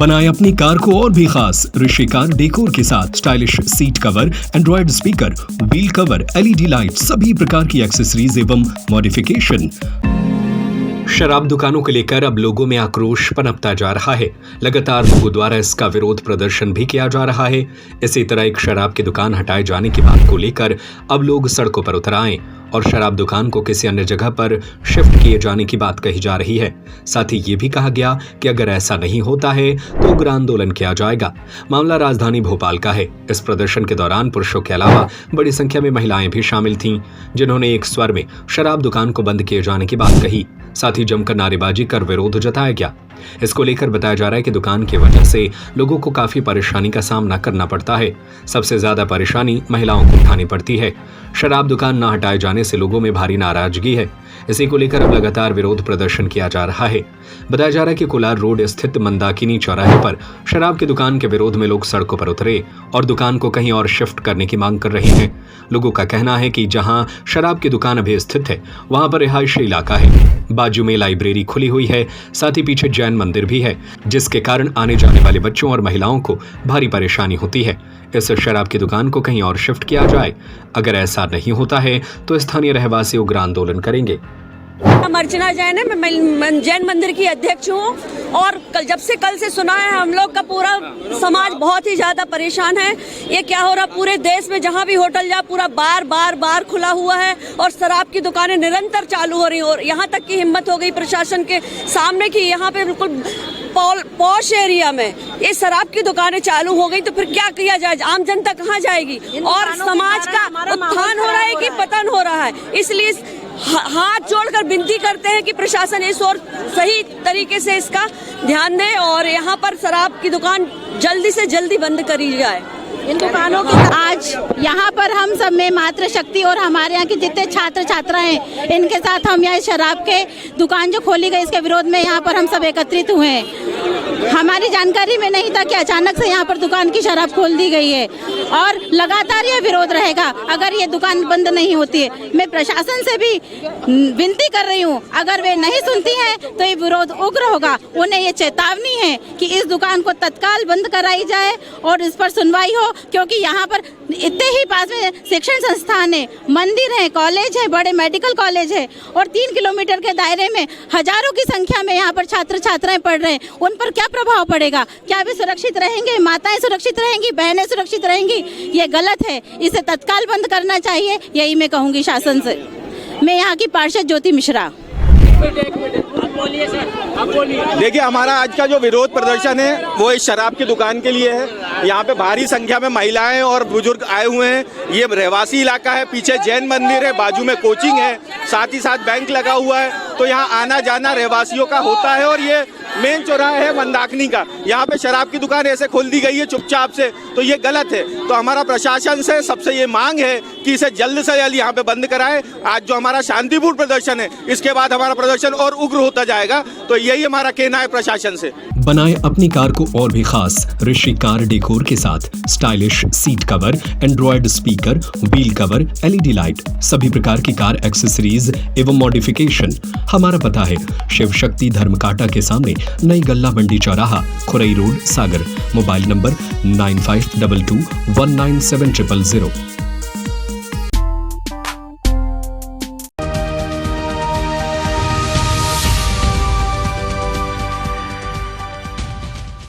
बनाए अपनी कार को और भी खास ऋषि कार डेकोर के साथ stylish seat cover, Android speaker, wheel cover, LED light, सभी प्रकार की एक्सेसरीज एवं मॉडिफिकेशन। शराब दुकानों को लेकर अब लोगों में आक्रोश पनपता जा रहा है। लगातार लोगों द्वारा इसका विरोध प्रदर्शन भी किया जा रहा है। इसी तरह एक शराब की दुकान हटाए जाने की बात को लेकर अब लोग सड़कों पर उतर आए और शराब दुकान को किसी अन्य जगह पर शिफ्ट किए जाने की बात कही जा रही है। साथ ही ये भी कहा गया कि अगर ऐसा नहीं होता है तो उग्र आंदोलन किया जाएगा। मामला राजधानी भोपाल का है। इस प्रदर्शन के दौरान पुरुषों के अलावा बड़ी संख्या में महिलाएं भी शामिल थीं, जिन्होंने एक स्वर में शराब दुकान को बंद किए जाने की बात कही। साथ ही जमकर नारेबाजी कर विरोध जताया गया। इसको लेकर बताया जा रहा है कि दुकान की वजह से लोगों को काफी परेशानी का सामना करना पड़ता है। सबसे ज्यादा परेशानी महिलाओं को उठानी पड़ती है। शराब दुकान न हटाए जाने से लोगों में भारी नाराजगी है। इसी को लेकर अब लगातार विरोध प्रदर्शन किया जा रहा है। बताया जा रहा है कि कोलार रोड स्थित मंदाकिनी चौराहे पर शराब की दुकान के विरोध में लोग सड़कों पर उतरे और दुकान को कहीं और शिफ्ट करने की मांग कर रहे हैं। लोगों का कहना है कि जहां शराब की दुकान अभी स्थित है वहां पर रिहायशी इलाका है, बाजू में लाइब्रेरी खुली हुई है, साथ ही पीछे जैन मंदिर भी है, जिसके कारण आने जाने वाले बच्चों और महिलाओं को भारी परेशानी होती है। इस शराब की दुकान को कहीं और शिफ्ट किया जाए। अगर ऐसा नहीं होता है तो स्थानीय रहवासी उग्र आंदोलन करेंगे। अर्चना जैन है, मैं जैन मंदिर की अध्यक्ष हूँ और कल से सुना है हम लोग का पूरा समाज बहुत ही ज्यादा परेशान है। ये क्या हो रहा, पूरे देश में जहाँ भी होटल जा पूरा बार बार खुला हुआ है और शराब की दुकानें निरंतर चालू हो रही हैं। और यहाँ तक की हिम्मत हो गई प्रशासन के सामने कि यहाँ पे बिल्कुल पॉश एरिया में ये शराब की दुकानें चालू हो गई तो फिर क्या किया जाए, आम जनता कहाँ जाएगी और समाज का उत्थान हो रहा है कि पतन हो रहा है। इसलिए हाथ जोड़कर विनती करते हैं कि प्रशासन इस और सही तरीके से इसका ध्यान दे और यहाँ पर शराब की दुकान जल्दी से जल्दी बंद करी जाए। इन दुकानों की आज यहाँ पर हम सब में मातृशक्ति और हमारे यहाँ के जितने छात्र छात्रा हैं इनके साथ हम यहाँ शराब के दुकान जो खोली गई इसके विरोध में यहाँ पर हम सब एकत्रित हुए हैं। हमारी जानकारी में नहीं था कि अचानक से यहाँ पर दुकान की शराब खोल दी गई है और लगातार ये विरोध रहेगा अगर ये दुकान बंद नहीं होती है। मैं प्रशासन से भी विनती कर रही हूँ, अगर वे नहीं सुनती हैं तो ये विरोध उग्र होगा। उन्हें ये चेतावनी है कि इस दुकान को तत्काल बंद कराई जाए और इस पर सुनवाई हो, क्योंकि यहाँ पर इतने ही पास में शिक्षण संस्थान है, मंदिर है, कॉलेज है, बड़े मेडिकल कॉलेज है और 3 किलोमीटर के दायरे में हजारों की संख्या में यहाँ पर छात्र छात्राएं पढ़ रहे हैं। उन पर क्या प्रभाव पड़ेगा? क्या वे सुरक्षित रहेंगे? माताएं सुरक्षित रहेंगी? बहनें सुरक्षित रहेंगी? ये गलत है, इसे तत्काल बंद करना चाहिए, यही मैं कहूँगी शासन से। मैं यहाँ की पार्षद ज्योति मिश्रा। देखिए, हमारा आज का जो विरोध प्रदर्शन है वो इस शराब की दुकान के लिए है। यहाँ पे भारी संख्या में महिलाएं और बुजुर्ग आए हुए हैं। ये रहवासी इलाका है, पीछे जैन मंदिर है, बाजू में कोचिंग है, साथ ही साथ बैंक लगा हुआ है, तो यहाँ आना जाना रहवासियों का होता है। और ये मेन चौराहा है मंदाकिनी का, यहाँ पे शराब की दुकान ऐसे खोल दी गई है चुपचाप से, तो ये गलत है। तो हमारा प्रशासन से सबसे ये मांग है कि इसे जल्द से जल्द यहाँ पे बंद कराए। आज जो हमारा शांतिपूर्ण प्रदर्शन है, इसके बाद हमारा प्रदर्शन और उग्र होता जाएगा, तो यही हमारा कहना है प्रशासन से। बनाए अपनी कार को और भी खास ऋषि कार डेकोर के साथ stylish seat cover, Android speaker, wheel cover, LED light, सभी प्रकार की कार एक्सेसरीज एवं मॉडिफिकेशन। हमारा पता है शिव शक्ति धर्मकाटा के सामने, नई गल्ला मंडी चौराहा, Khurai road, Sagar. Mobile number 9522197000।